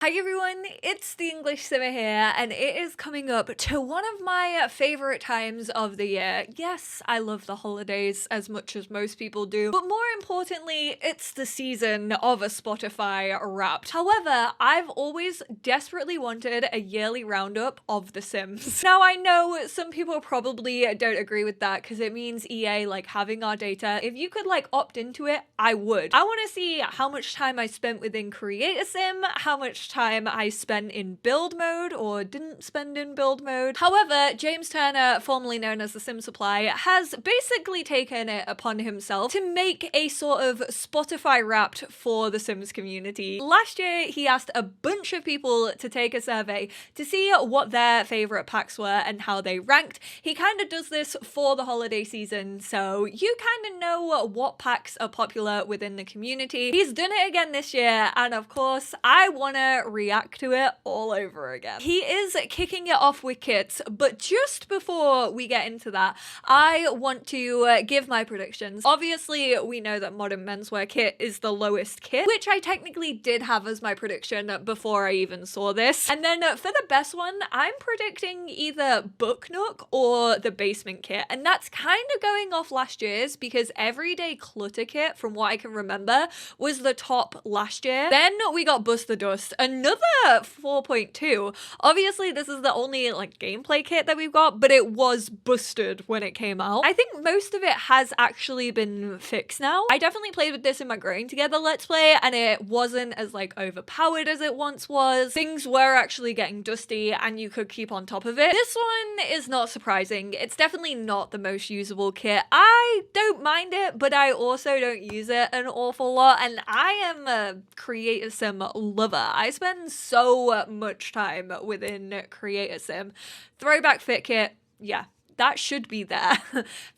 Hi everyone, it's the English Simmer here, and it is coming up to one of my favorite times of the year. Yes, I love the holidays as much as most people do, but more importantly, it's the season of a Spotify Wrapped. However, I've always desperately wanted a yearly roundup of The Sims. Now, I know some people probably don't agree with that because it means EA having our data. If you could opt into it, I would. I want to see how much time I spent within Create a Sim, how much time I spent in build mode or didn't spend in build mode. However, James Turner, formerly known as thesimsupply, has basically taken it upon himself to make a sort of Spotify Wrapped for the Sims community. Last year, he asked a bunch of people to take a survey to see what their favorite packs were and how they ranked. He kind of does this for the holiday season, so you kind of know what packs are popular within the community. He's done it again this year, and of course, I want to react to it all over again. He is kicking it off with kits, but just before we get into that, I want to give my predictions. Obviously, we know that modern menswear kit is the lowest kit, which I technically did have as my prediction before I even saw this. And then for the best one, I'm predicting either Book Nook or the basement kit. And that's kind of going off last year's because Everyday Clutter kit, from what I can remember, was the top last year. Then we got Bust the Dust, another 4.2. Obviously, this is the only gameplay kit that we've got, but it was busted when it came out. I think most of it has actually been fixed now. I definitely played with this in my Growing Together Let's Play, and it wasn't as overpowered as it once was. Things were actually getting dusty, and you could keep on top of it. This one is not surprising. It's definitely not the most usable kit. I don't mind it, but I also don't use it an awful lot, and I am a Create a Sim lover. I spend so much time within Create a Sim. Throwback Fit Kit, yeah, that should be there.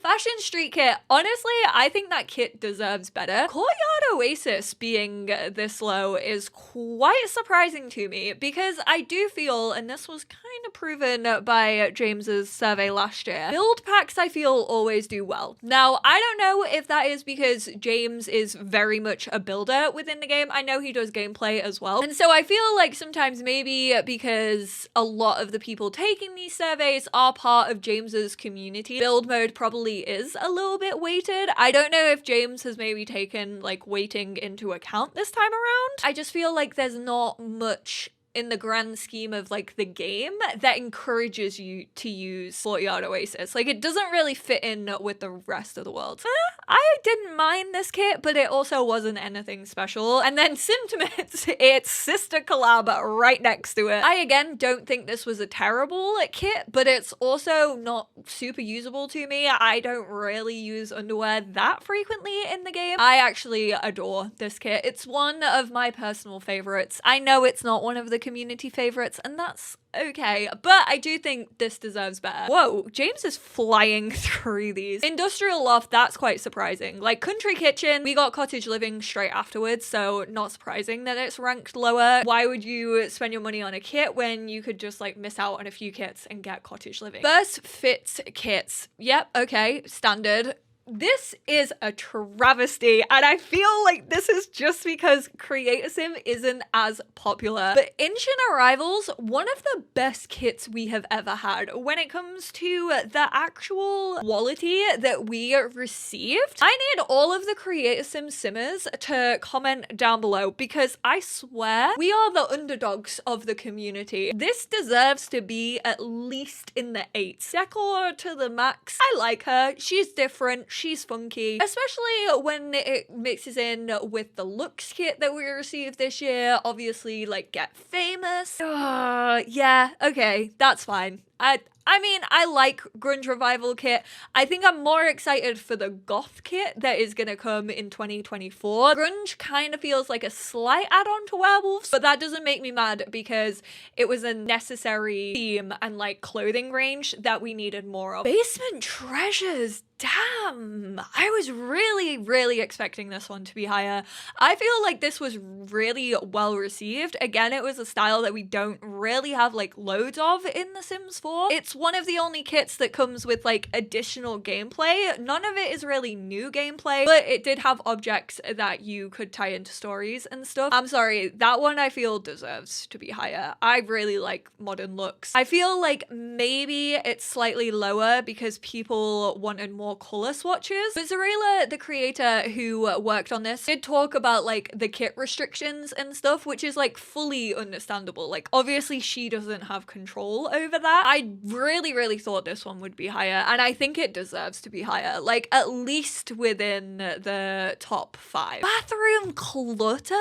Fashion Street Kit, honestly, I think that kit deserves better. Courtyard Oasis being this low is quite surprising to me because I do feel, and this was kind of proven by James's survey last year, build packs I feel always do well. Now, I don't know if that is because James is very much a builder within the game. I know he does gameplay as well. And so I feel like sometimes maybe because a lot of the people taking these surveys are part of James's community, build mode probably is a little bit weighted. I don't know if James has maybe taken weighting into account this time around. I just feel like there's not much in the grand scheme of the game that encourages you to use Courtyard Oasis. It doesn't really fit in with the rest of the world. I didn't mind this kit, but it also wasn't anything special. And then Symptomates, its sister collab right next to it. I again don't think this was a terrible kit, but it's also not super usable to me. I don't really use underwear that frequently in the game. I actually adore this kit. It's one of my personal favorites. I know it's not one of the community favorites, and that's okay, but I do think this deserves better. Whoa, James is flying through these. Industrial Loft, that's quite surprising. Country Kitchen, we got Cottage Living straight afterwards, so not surprising that it's ranked lower. Why would you spend your money on a kit when you could just miss out on a few kits and get Cottage Living? First Fits Kits. Yep, okay, standard. This is a travesty, and I feel like this is just because Create a Sim isn't as popular. But Ancient Arrivals, one of the best kits we have ever had when it comes to the actual quality that we received. I need all of the Create a Sim simmers to comment down below because I swear we are the underdogs of the community. This deserves to be at least in the 8s. Decor to the max. I like her. She's different. She's funky, especially when it mixes in with the looks kit that we received this year. Obviously, Get Famous. Yeah, okay, that's fine. I mean, I like Grunge Revival kit. I think I'm more excited for the Goth kit that is gonna come in 2024. Grunge kind of feels like a slight add-on to Werewolves, but that doesn't make me mad because it was a necessary theme and clothing range that we needed more of. Basement Treasures, damn, I was really expecting this one to be higher. I feel like this was really well received. Again, it was a style that we don't really have like loads of in The Sims 4. It's one of the only kits that comes with like additional gameplay. None of it is really new gameplay, but it did have objects that you could tie into stories and stuff. I'm sorry, that one I feel deserves to be higher. I really like modern looks. I feel like maybe it's slightly lower because people wanted more color swatches. But Zarela, the creator who worked on this, did talk about like the kit restrictions and stuff, which is like fully understandable. Like obviously she doesn't have control over that. I really thought this one would be higher, and I think it deserves to be higher, like at least within the top 5. Bathroom clutter?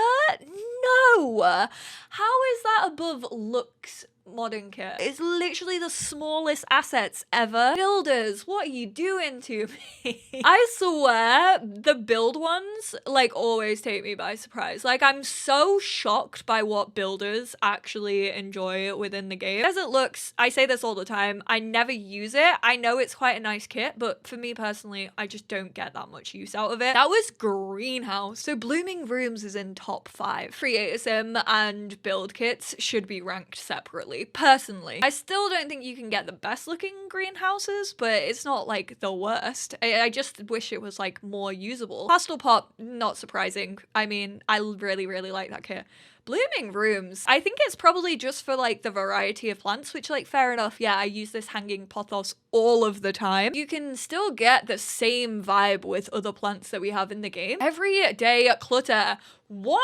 No! How is that above looks modern kit? It's literally the smallest assets ever. Builders, what are you doing to me? I swear the build ones like always take me by surprise. Like I'm so shocked by what builders actually enjoy within the game. As it looks, I say this all the time, I never use it. I know it's quite a nice kit, but for me personally, I just don't get that much use out of it. That was greenhouse. So blooming rooms is in top 5. Create a sim and build kits should be ranked separately. Personally, I still don't think you can get the best looking greenhouses, but it's not like the worst. I just wish it was like more usable. Pastel pop, not surprising. I mean, I really like that kit. Blooming rooms, I think it's probably just for like the variety of plants, which like fair enough. Yeah, I use this hanging pothos all of the time. You can still get the same vibe with other plants that we have in the game. Everyday clutter, one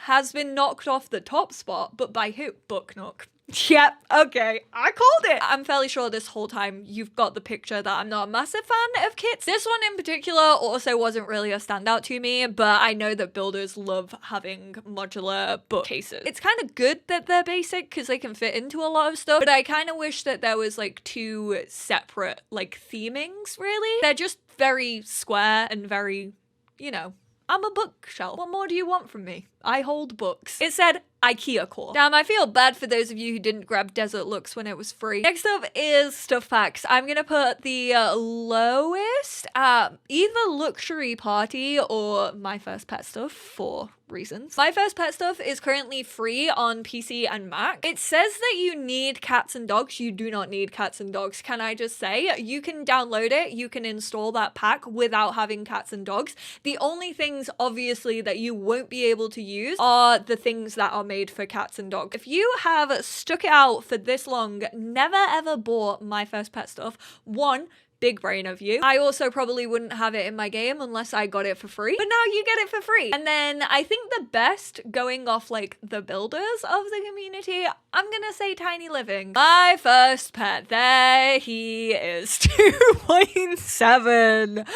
has been knocked off the top spot, but by who? Book Nook. Yep, okay, I called it. I'm fairly sure this whole time you've got the picture that I'm not a massive fan of kits. This one in particular also wasn't really a standout to me, but I know that builders love having modular bookcases. It's kind of good that they're basic because they can fit into a lot of stuff, but I kind of wish that there was like 2 separate like themings, really. They're just very square and very, you know, I'm a bookshelf. What more do you want from me? I hold books. It said IKEA core. Damn, I feel bad for those of you who didn't grab Desert Looks when it was free. Next up is stuff packs. I'm gonna put the lowest at either Luxury Party or My First Pet Stuff for reasons. My First Pet Stuff is currently free on PC and Mac. It says that you need cats and dogs. You do not need cats and dogs. Can I just say, you can download it, you can install that pack without having cats and dogs. The only things obviously that you won't be able to use are the things that are made for cats and dogs. If you have stuck it out for this long, never ever bought My First Pet Stuff, one, big brain of you. I also probably wouldn't have it in my game unless I got it for free, but now you get it for free. And then I think the best, going off like the builders of the community, I'm gonna say Tiny Living. My first pet, there he is, 2.7.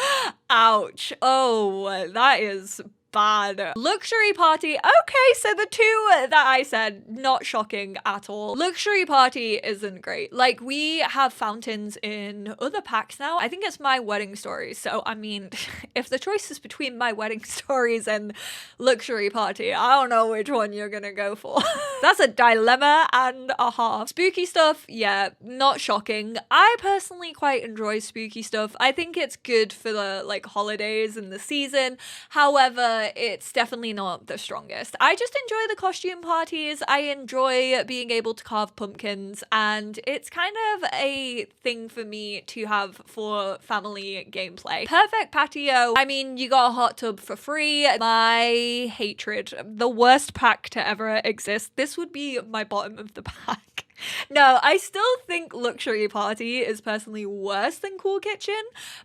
Ouch. Oh, that is bad. Luxury Party, okay, so the 2 that I said, not shocking at all. Luxury Party isn't great. Like, we have fountains in other packs now. I think it's My Wedding Stories, so I mean, if the choice is between My Wedding Stories and Luxury Party, I don't know which one you're gonna go for. That's a dilemma and a half. Spooky stuff, yeah, not shocking. I personally quite enjoy spooky stuff. I think it's good for the like holidays and the season. However, it's definitely not the strongest. I just enjoy the costume parties. I enjoy being able to carve pumpkins, and it's kind of a thing for me to have for family gameplay. Perfect patio. I mean, you got a hot tub for free. My hatred. The worst pack to ever exist. This would be my bottom of the pack. No, I still think Luxury Party is personally worse than Cool Kitchen,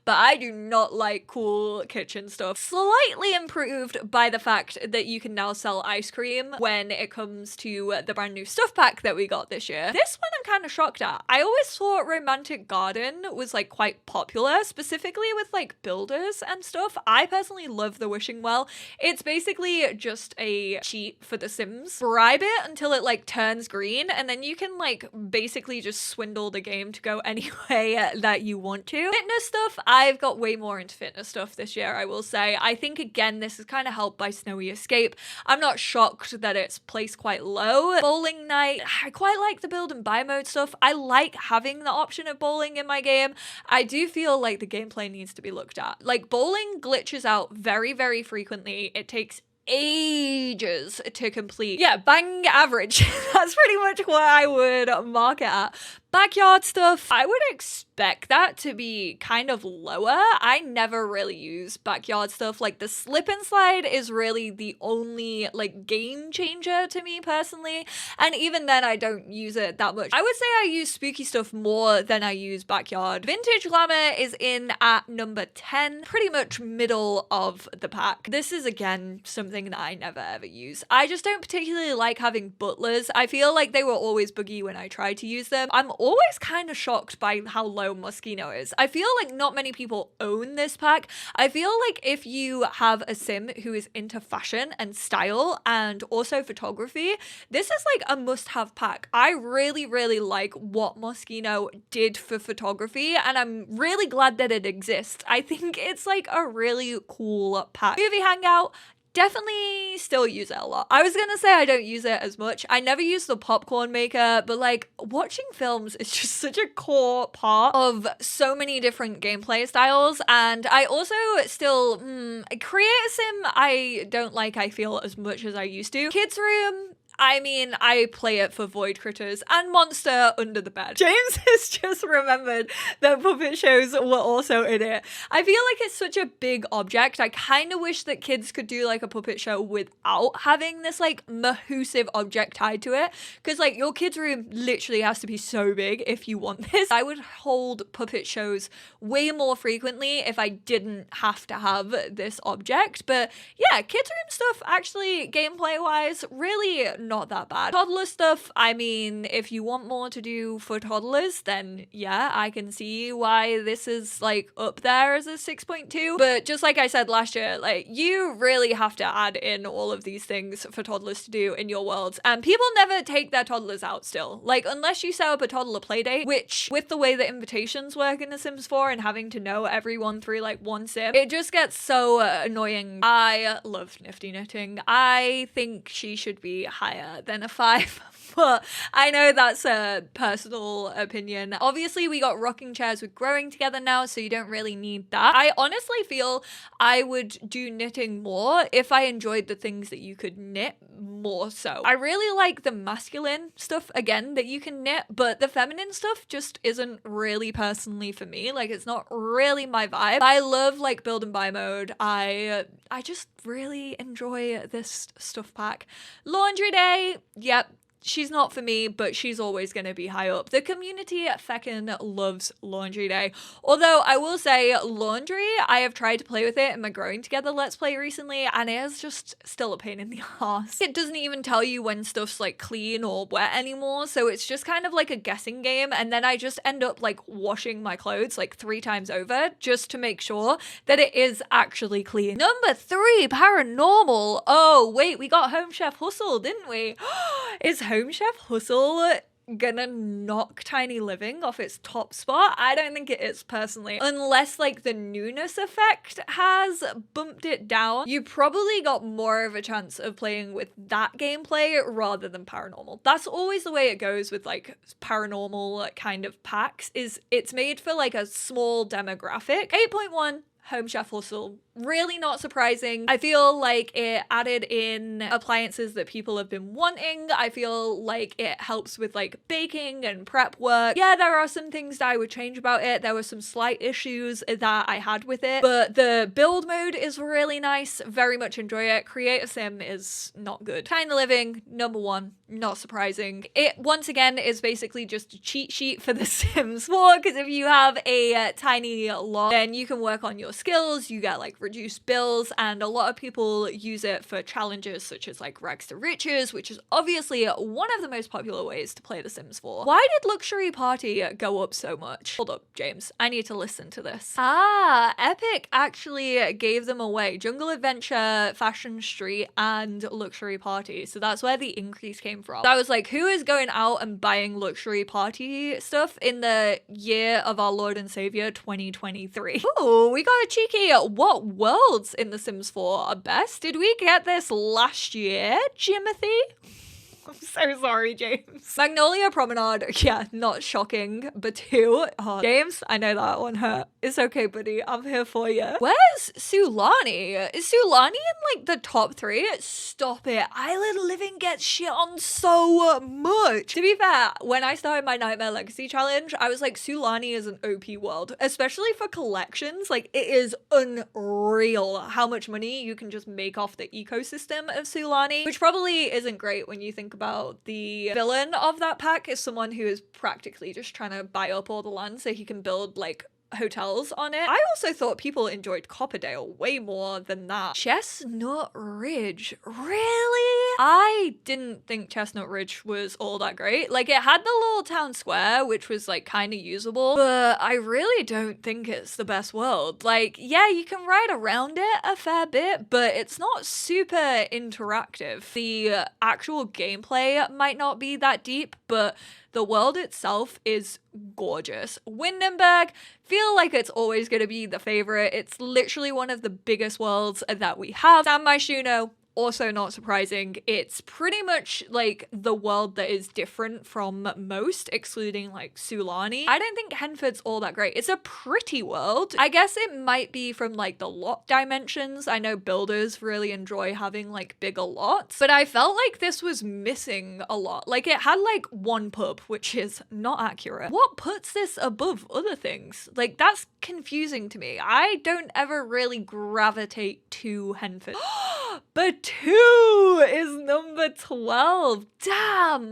but I do not like Cool Kitchen stuff. Slightly improved by the fact that you can now sell ice cream when it comes to the brand new stuff pack that we got this year. This one I'm kind of shocked at. I always thought Romantic Garden was like quite popular, specifically with like builders and stuff. I personally love the Wishing Well. It's basically just a cheat for The Sims. Bribe it until it like turns green, and then you can like basically just swindle the game to go any way that you want to. Fitness stuff, I've got way more into fitness stuff this year, I will say. I think again this is kind of helped by Snowy Escape. I'm not shocked that it's placed quite low. Bowling night, I quite like the build and buy mode stuff. I like having the option of bowling in my game. I do feel like the gameplay needs to be looked at. Like bowling glitches out very frequently. It takes ages to complete. Yeah, bang average. That's pretty much what I would mark it at. Backyard stuff, I would expect that to be kind of lower. I never really use backyard stuff. Like the slip and slide is really the only like game changer to me personally. And even then I don't use it that much. I would say I use spooky stuff more than I use backyard. Vintage glamour is in at number 10, pretty much middle of the pack. This is again something that I never ever use. I just don't particularly like having butlers. I feel like they were always buggy when I tried to use them. I'm always kind of shocked by how low Moschino is. I feel like not many people own this pack. I feel like if you have a sim who is into fashion and style and also photography, this is like a must-have pack. I really, really like what Moschino did for photography, and I'm really glad that it exists. I think it's like a really cool pack. Movie hangout, definitely still use it a lot. I was gonna say I don't use it as much. I never use the popcorn maker, but like watching films is just such a core part of so many different gameplay styles. And I also still, create a sim I don't like, I feel, as much as I used to. Kids room, I mean, I play it for void critters and monster under the bed. James has just remembered that puppet shows were also in it. I feel like it's such a big object. I kind of wish that kids could do like a puppet show without having this like massive object tied to it. Because like your kids' room literally has to be so big if you want this. I would hold puppet shows way more frequently if I didn't have to have this object. But yeah, kids' room stuff actually gameplay wise really not that bad. Toddler stuff, I mean, if you want more to do for toddlers, then yeah, I can see why this is like up there as a 6.2. But just like I said last year, like you really have to add in all of these things for toddlers to do in your worlds. And people never take their toddlers out still. Like unless you set up a toddler playdate, which with the way that invitations work in The Sims 4 and having to know everyone through like one sim, it just gets so annoying. I love Nifty Knitting. I think she should be higher than a 5. But I know that's a personal opinion. Obviously, we got rocking chairs with growing together now, so you don't really need that. I honestly feel I would do knitting more if I enjoyed the things that you could knit more so. I really like the masculine stuff, again, that you can knit, but the feminine stuff just isn't really personally for me. Like, it's not really my vibe. I love, like, build and buy mode. I just really enjoy this stuff pack. Laundry day, yep. She's not for me, but she's always going to be high up. The community feckin' loves Laundry Day. Although I will say laundry, I have tried to play with it in my Growing Together Let's Play recently, and it is just still a pain in the ass. It doesn't even tell you when stuff's like clean or wet anymore, so it's just kind of like a guessing game, and then I just end up like washing my clothes like 3 times over just to make sure that it is actually clean. Number 3, paranormal. Oh, wait, we got Home Chef Hustle, didn't we? Is Home Chef Hustle gonna knock Tiny Living off its top spot? I don't think it is personally. Unless like the newness effect has bumped it down. You probably got more of a chance of playing with that gameplay rather than paranormal. That's always the way it goes with like paranormal kind of packs, is it's made for like a small demographic. 8.1 Home Chef Hustle, really not surprising. I feel like it added in appliances that people have been wanting. I feel like it helps with like baking and prep work. Yeah, there are some things that I would change about it. There were some slight issues that I had with it, but the build mode is really nice. Very much enjoy it. Create a Sim is not good. Tiny Living, number 1, not surprising. It once again is basically just a cheat sheet for The Sims 4, because if you have a tiny lot, then you can work on your skills, you get like reduced bills, and a lot of people use it for challenges such as like Rags to Riches, which is obviously one of the most popular ways to play The Sims 4. Why did Luxury Party go up so much? Hold up, James, I need to listen to this. Epic actually gave them away. Jungle Adventure, Fashion Street, and Luxury Party. So that's where the increase came from. So I was like, who is going out and buying Luxury Party stuff in the year of our Lord and Savior 2023? Ooh, we got a cheeky what worlds in The Sims 4 are best. Did we get this last year, Jimothy? I'm so sorry, James. Magnolia Promenade, yeah, not shocking. Batu, oh, James, I know that one hurt. It's okay, buddy. I'm here for you. Where's Sulani? Is Sulani in like the top 3? Stop it. Island Living gets shit on so much. To be fair, when I started my Nightmare Legacy challenge, I was like, Sulani is an OP world, especially for collections. Like, it is unreal how much money you can just make off the ecosystem of Sulani, which probably isn't great when you think about the villain of that pack is someone who is practically just trying to buy up all the land so he can build like hotels on it. I also thought people enjoyed Copperdale way more than that. Chestnut Ridge, really? I didn't think Chestnut Ridge was all that great. Like, it had the little town square, which was like kind of usable, but I really don't think it's the best world. Like, yeah, you can ride around it a fair bit, but it's not super interactive. The actual gameplay might not be that deep, but the world itself is gorgeous. Windenburg, feel like it's always going to be the favorite. It's literally one of the biggest worlds that we have. San Myshuno, also not surprising. It's pretty much like the world that is different from most, excluding like Sulani. I don't think Henford's all that great. It's a pretty world. I guess it might be from like the lot dimensions. I know builders really enjoy having like bigger lots, but I felt like this was missing a lot. Like, it had like one pub, which is not accurate. What puts this above other things? Like, that's confusing to me. I don't ever really gravitate to Henford. But 2 is number 12. Damn!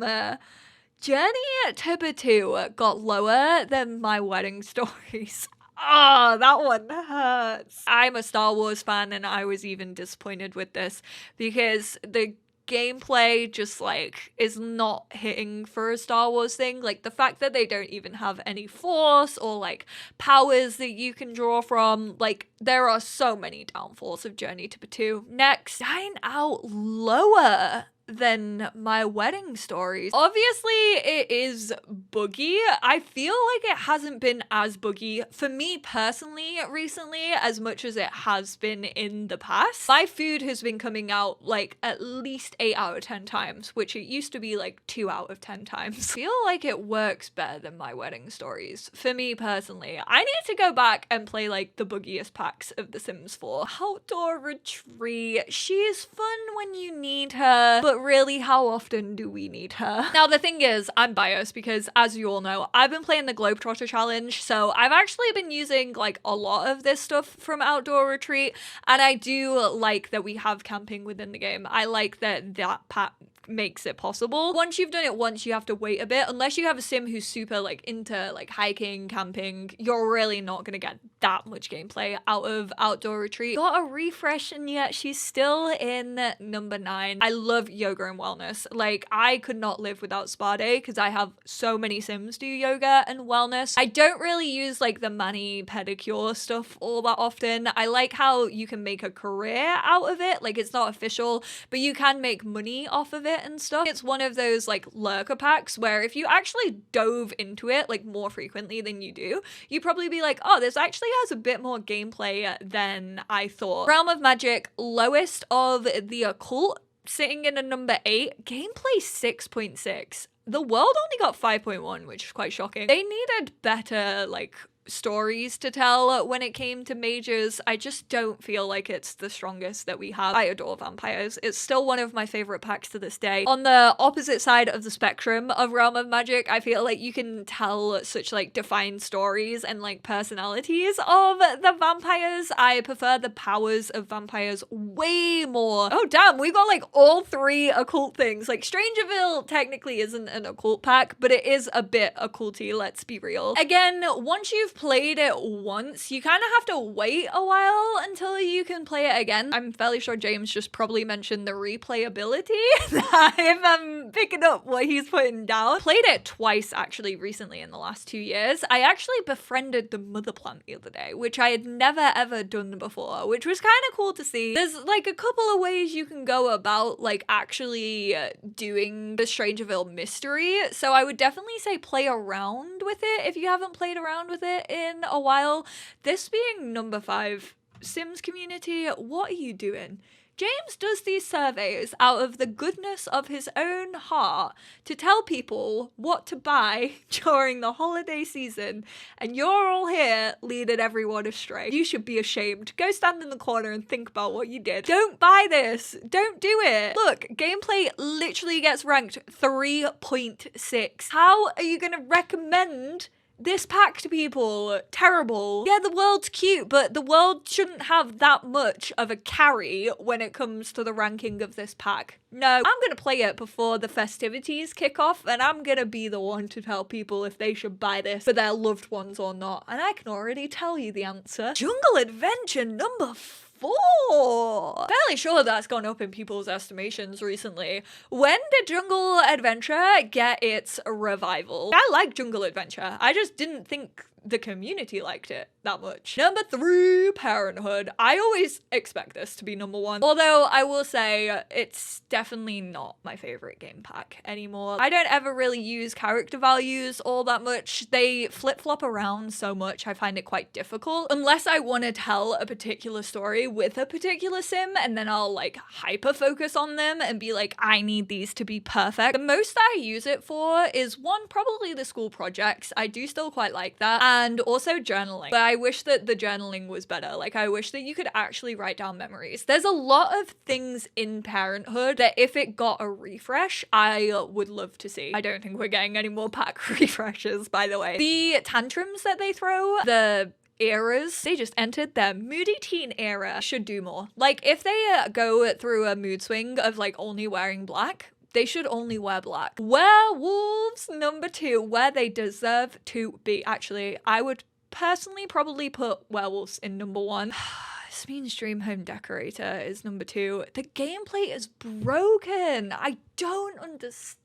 Journey to Batu got lower than My Wedding Stories. Oh, that one hurts. I'm a Star Wars fan, and I was even disappointed with this because the gameplay just like is not hitting for a Star Wars thing. Like, the fact that they don't even have any force or like powers that you can draw from, like, there are so many downfalls of Journey to Batu. Next, Dine Out lower than My Wedding Stories. Obviously, it is buggy. I feel like it hasn't been as buggy for me personally recently as much as it has been in the past. My food has been coming out like at least 8 out of 10 times, which it used to be like 2 out of 10 times. I feel like it works better than My Wedding Stories for me personally. I need to go back and play like the buggiest packs of The Sims 4. Outdoor Retreat. She is fun when you need her, but really, how often do we need her? Now, the thing is, I'm biased because, as you all know, I've been playing the Globetrotter challenge, so I've actually been using like a lot of this stuff from Outdoor Retreat, and I do like that we have camping within the game. I like that that pack makes it possible. Once you've done it once, you have to wait a bit. Unless you have a sim who's super like into like hiking, camping, you're really not gonna get that much gameplay out of Outdoor Retreat. Got a refresh, and yet she's still in number 9. I love yoga and wellness. Like, I could not live without Spa Day because I have so many sims do yoga and wellness. I don't really use like the mani pedicure stuff all that often. I like how you can make a career out of it. Like, it's not official, but you can make money off of it and stuff. It's one of those like lurker packs where if you actually dove into it like more frequently than you do, you'd probably be like, oh, this actually has a bit more gameplay than I thought. Realm of Magic, lowest of the occult, sitting in a number 8, gameplay 6.6. The world only got 5.1, which is quite shocking. They needed better like stories to tell when it came to mages. I just don't feel like it's the strongest that we have. I adore vampires. It's still one of my favorite packs to this day. On the opposite side of the spectrum of Realm of Magic, I feel like you can tell such like defined stories and like personalities of the vampires. I prefer the powers of vampires way more. Oh damn, we got like all 3 occult things. Like, Strangerville technically isn't an occult pack, but it is a bit occulty, let's be real. Again, once you've played it once, you kind of have to wait a while until you can play it again. I'm fairly sure James just probably mentioned the replayability if I'm picking up what he's putting down. Played it twice actually recently in the last 2 years. I actually befriended the mother plant the other day, which I had never ever done before, which was kind of cool to see. There's like a couple of ways you can go about like actually doing the Strangerville mystery, so I would definitely say play around with it if you haven't played around with it in a while. This being number 5, Sims community, what are you doing? James does these surveys out of the goodness of his own heart to tell people what to buy during the holiday season, and you're all here leading everyone astray. You should be ashamed. Go stand in the corner and think about what you did. Don't buy this. Don't do it. Look, gameplay literally gets ranked 3.6. How are you gonna recommend this pack to people? Terrible. Yeah, the world's cute, but the world shouldn't have that much of a carry when it comes to the ranking of this pack. No, I'm gonna play it before the festivities kick off, and I'm gonna be the one to tell people if they should buy this for their loved ones or not. And I can already tell you the answer. Jungle Adventure number 4. Fairly sure that's gone up in people's estimations recently. When did Jungle Adventure get its revival? I like Jungle Adventure. I just didn't think the community liked it that much. Number 3, Parenthood. I always expect this to be number 1. Although I will say it's definitely not my favorite game pack anymore. I don't ever really use character values all that much. They flip-flop around so much, I find it quite difficult. Unless I want to tell a particular story with a particular sim, and then I'll like hyper-focus on them and be like, I need these to be perfect. The most I use it for is one, probably the school projects. I do still quite like that. And also journaling. But I wish that the journaling was better. Like, I wish that you could actually write down memories. There's a lot of things in Parenthood that if it got a refresh, I would love to see. I don't think we're getting any more pack refreshes, by the way. The tantrums that they throw, the eras, they just entered their moody teen era, should do more. Like, if they go through a mood swing of like only wearing black, they should only wear black. Werewolves number 2, where they deserve to be. Actually, I would personally probably put werewolves in number 1. This means Dream Home Decorator is number 2. The gameplay is broken. I don't understand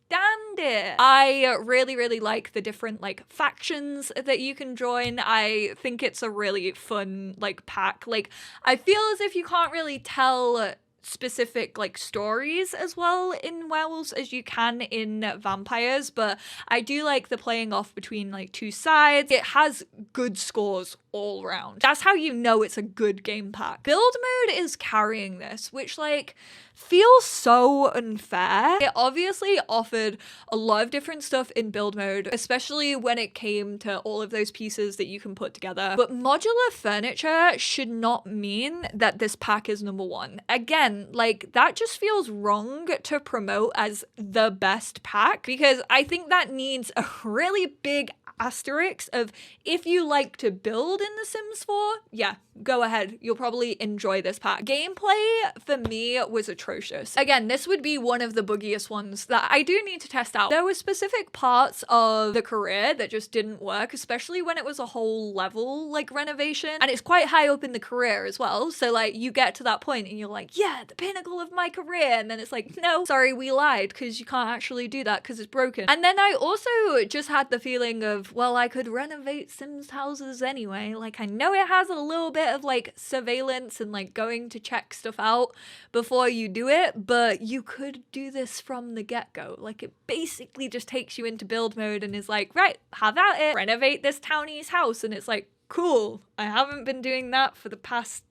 it. I really like the different like factions that you can join. I think it's a really fun like pack. Like, I feel as if you can't really tell specific like stories as well in werewolves as you can in vampires, but I do like the playing off between like two sides. It has good scores all around. That's how you know it's a good game pack. Build mode is carrying this, which like feels so unfair. It obviously offered a lot of different stuff in build mode, especially when it came to all of those pieces that you can put together. But modular furniture should not mean that this pack is number 1. Again, like that just feels wrong to promote as the best pack, because I think that needs a really big asterisk of if you like to build in The Sims 4, yeah, go ahead. You'll probably enjoy this pack. Gameplay for me was atrocious. Again, this would be one of the buggiest ones that I do need to test out. There were specific parts of the career that just didn't work, especially when it was a whole level like renovation, and it's quite high up in the career as well. So like you get to that point and you're like, yeah, the pinnacle of my career, and then it's like, no, sorry, we lied, because you can't actually do that because it's broken. And then I also just had the feeling of, well, I could renovate Sims houses anyway. Like, I know it has a little bit of like surveillance and like going to check stuff out before you do it, but you could do this from the get-go. Like, it basically just takes you into build mode and is like, right, have at it, renovate this townie's house. And it's like, cool, I haven't been doing that for the past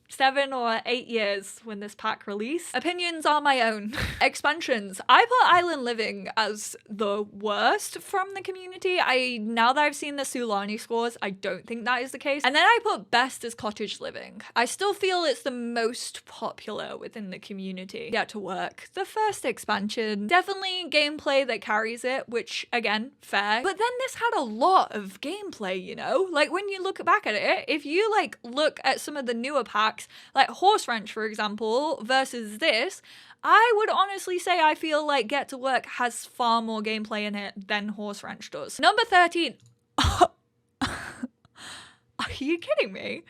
7 or 8 years when this pack released. Opinions are my own. Expansions. I put Island Living as the worst from the community. Now that I've seen the Sulani scores, I don't think that is the case. And then I put Best as Cottage Living. I still feel it's the most popular within the community. Yet to work. The first expansion, definitely gameplay that carries it, which again, fair. But then this had a lot of gameplay, you know? Like, when you look back at it, if you like look at some of the newer packs, like Horse Ranch, for example, versus this, I would honestly say I feel like Get to Work has far more gameplay in it than Horse Ranch does. Number 13. Are you kidding me?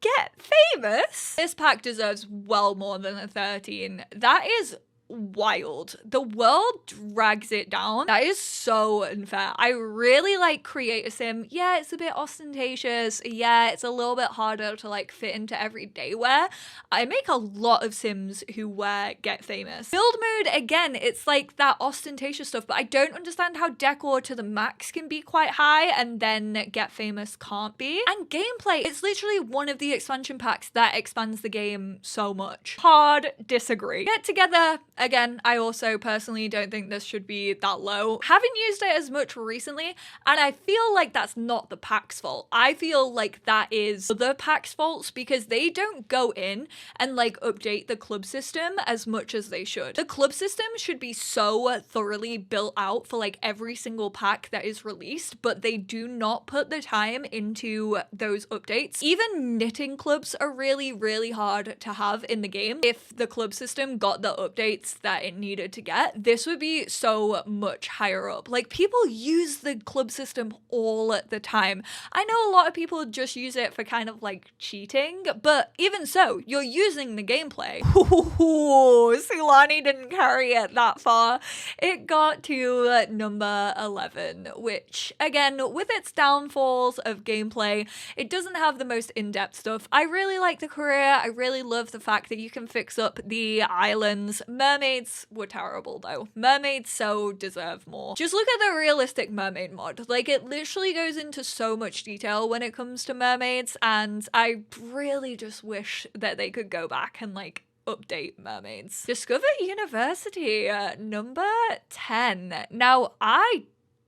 Get Famous? This pack deserves well more than a 13. That is wild. The world drags it down. That is so unfair. I really like Create a Sim. Yeah, it's a bit ostentatious. Yeah, it's a little bit harder to like fit into everyday wear. I make a lot of Sims who wear Get Famous. Build mode, again, it's like that ostentatious stuff, but I don't understand how decor to the max can be quite high and then Get Famous can't be. And gameplay, it's literally one of the expansion packs that expands the game so much. Hard disagree. Get Together, again, I also personally don't think this should be that low. Haven't used it as much recently, and I feel like that's not the pack's fault. I feel like that is the pack's faults because they don't go in and like update the club system as much as they should. The club system should be so thoroughly built out for like every single pack that is released, but they do not put the time into those updates. Even knitting clubs are really, really hard to have in the game. If the club system got the updates that it needed to get, this would be so much higher up. Like, people use the club system all the time. I know a lot of people just use it for kind of like cheating, but even so, you're using the gameplay. Ooh, Sulani didn't carry it that far. It got to number 11, which again, with its downfalls of gameplay, it doesn't have the most in-depth stuff. I really like the career. I really love the fact that you can fix up the islands. Mermaids were terrible though. Mermaids so deserve more. Just look at the realistic mermaid mod. Like, it literally goes into so much detail when it comes to mermaids, and I really just wish that they could go back and like update mermaids. Discover University, number 10. Now, I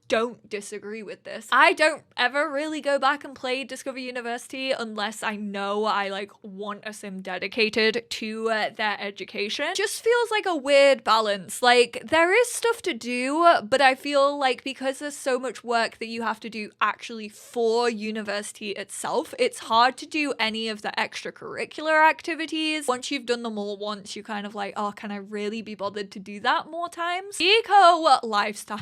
don't disagree with this. I don't ever really go back and play Discover University unless I know I like want a sim dedicated to their education. Just feels like a weird balance. Like, there is stuff to do, but I feel like because there's so much work that you have to do actually for university itself, it's hard to do any of the extracurricular activities. Once you've done them all once, you're kind of like, oh, can I really be bothered to do that more times? Eco lifestyle.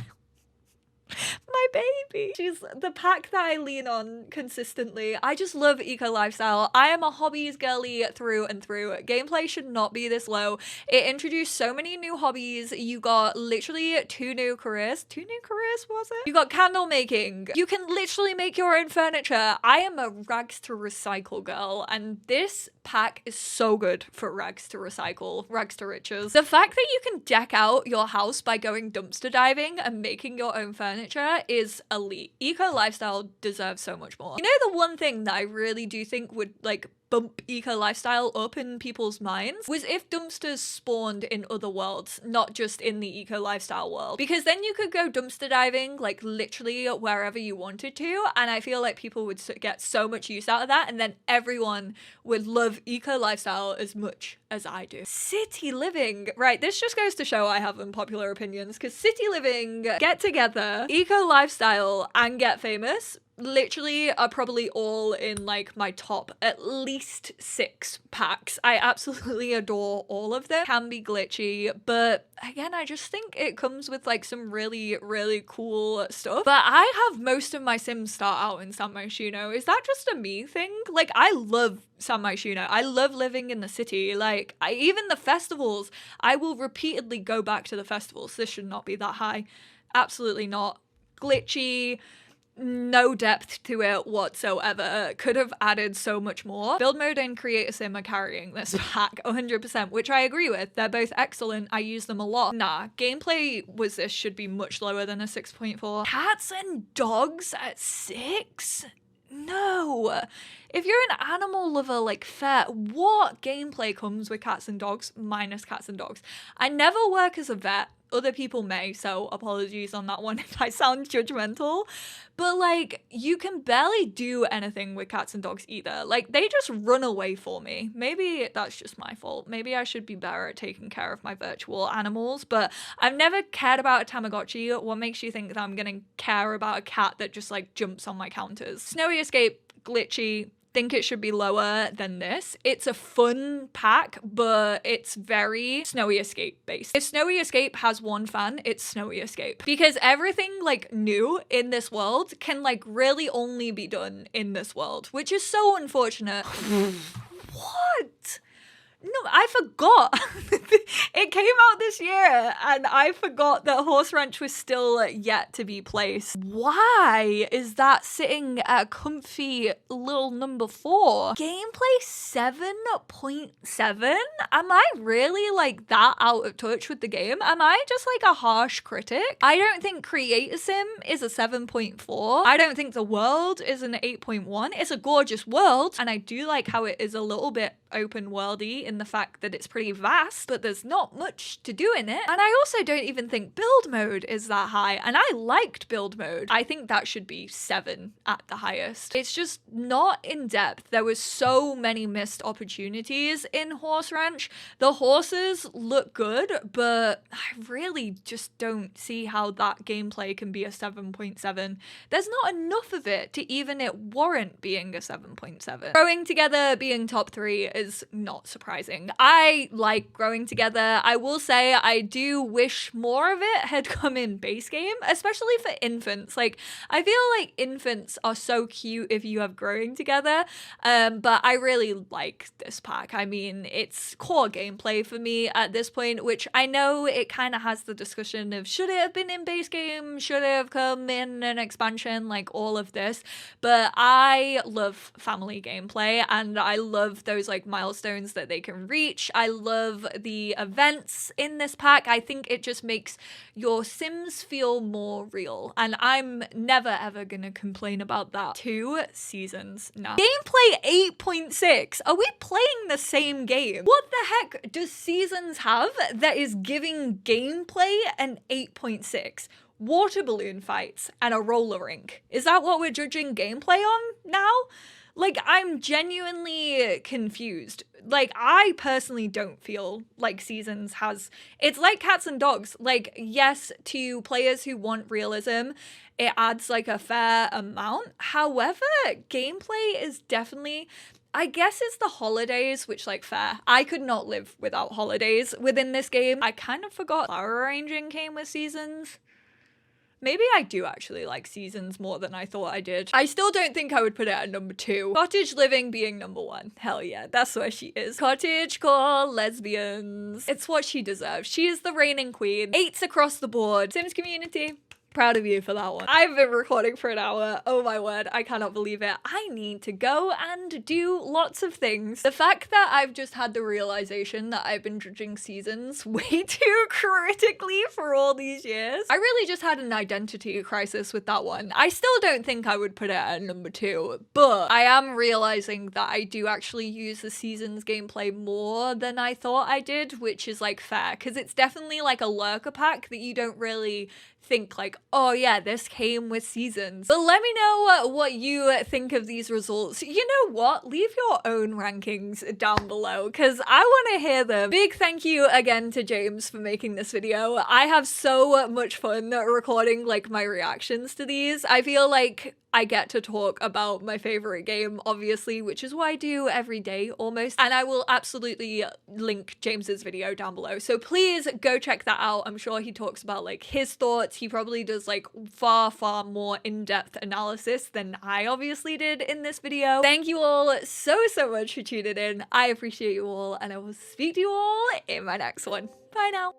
My baby. She's the pack that I lean on consistently. I just love eco lifestyle. I am a hobbies girly through and through. Gameplay should not be this low. It introduced so many new hobbies. You got literally 2 new careers. 2 new careers, was it? You got candle making. You can literally make your own furniture. I am a rags to recycle girl, and this pack is so good for rags to recycle, rags to riches. The fact that you can deck out your house by going dumpster diving and making your own furniture is elite. Eco lifestyle deserves so much more. You know, the one thing that I really do think would like bump eco lifestyle up in people's minds was if dumpsters spawned in other worlds, not just in the eco lifestyle world, because then you could go dumpster diving like literally wherever you wanted to, and I feel like people would get so much use out of that, and then everyone would love eco lifestyle as much as I do. City living, right, this just goes to show I have unpopular opinions, because city living, Get Together, eco lifestyle, and Get Famous literally are probably all in like my top at least 6 packs. I absolutely adore all of them. Can be glitchy, but again, I just think it comes with like some really, really cool stuff. But I have most of my Sims start out in San Myshuno. Is that just a me thing? Like, I love San Myshuno. I love living in the city. Like, even the festivals, I will repeatedly go back to the festivals. This should not be that high. Absolutely not. Glitchy. No depth to it whatsoever. Could have added so much more. Build mode and Create a Sim are carrying this pack 100%, which I agree with. They're both excellent. I use them a lot. Nah, gameplay was this should be much lower than a 6.4. Cats and dogs at 6? No. If you're an animal lover like fair, what gameplay comes with cats and dogs minus cats and dogs? I never work as a vet. Other people may, so apologies on that one if I sound judgmental. But like, you can barely do anything with cats and dogs either. Like, they just run away for me. Maybe that's just my fault. Maybe I should be better at taking care of my virtual animals, but I've never cared about a Tamagotchi. What makes you think that I'm gonna care about a cat that just like jumps on my counters? Snowy Escape, glitchy. Think it should be lower than this. It's a fun pack, but it's very Snowy Escape based. If Snowy Escape has one fan, it's Snowy Escape. Because everything like new in this world can like really only be done in this world, which is so unfortunate. What? No, I forgot. It came out this year and I forgot that Horse Ranch was still yet to be placed. Why is that sitting at a comfy little number 4? Gameplay 7.7? Am I really like that out of touch with the game? Am I just like a harsh critic? I don't think Creator Sim is a 7.4. I don't think the world is an 8.1. It's a gorgeous world and I do like how it is a little bit open worldy in the fact that it's pretty vast, but there's not much to do in it. And I also don't even think build mode is that high, and I liked build mode. I think that should be 7 at the highest. It's just not in depth. There was so many missed opportunities in Horse Ranch. The horses look good, but I really just don't see how that gameplay can be a 7.7. There's not enough of it to even it warrant being a 7.7. Growing Together being top 3 is not surprising. I like Growing Together. I will say I do wish more of it had come in base game, especially for infants. Like, I feel like infants are so cute if you have Growing Together, but I really like this pack. I mean, it's core gameplay for me at this point, which I know it kind of has the discussion of should it have been in base game, should it have come in an expansion, like all of this, but I love family gameplay and I love those like milestones that they can reach. I love the events in this pack. I think it just makes your Sims feel more real, and I'm never ever gonna complain about that. 2 seasons now. Gameplay 8.6. Are we playing the same game? What the heck does Seasons have that is giving gameplay an 8.6? Water balloon fights and a roller rink. Is that what we're judging gameplay on now? Like, I'm genuinely confused. Like, I personally don't feel like Seasons has... It's like cats and dogs. Like, yes, to players who want realism, it adds like a fair amount. However, gameplay is definitely... I guess it's the holidays, which, like, fair. I could not live without holidays within this game. I kind of forgot flower arranging came with Seasons. Maybe I do actually like Seasons more than I thought I did. I still don't think I would put it at number 2. Cottage Living being number 1. Hell yeah, that's where she is. Cottage core lesbians. It's what she deserves. She is the reigning queen. 8s across the board. Sims community. Proud of you for that one. I've been recording for an hour. Oh my word, I cannot believe it. I need to go and do lots of things. The fact that I've just had the realization that I've been judging Seasons way too critically for all these years. I really just had an identity crisis with that one. I still don't think I would put it at number 2, but I am realizing that I do actually use the Seasons gameplay more than I thought I did, which is like fair, because it's definitely like a lurker pack that you don't really think like, oh yeah, this came with Seasons. But let me know what you think of these results. You know what? Leave your own rankings down below because I want to hear them. Big thank you again to James for making this video. I have so much fun recording like my reactions to these. I feel like I get to talk about my favorite game, obviously, which is what I do every day almost. And I will absolutely link James's video down below. So please go check that out. I'm sure he talks about like his thoughts. He probably does like far more in-depth analysis than I obviously did in this video. Thank you all so much for tuning in. I appreciate you all and I will speak to you all in my next one. Bye now.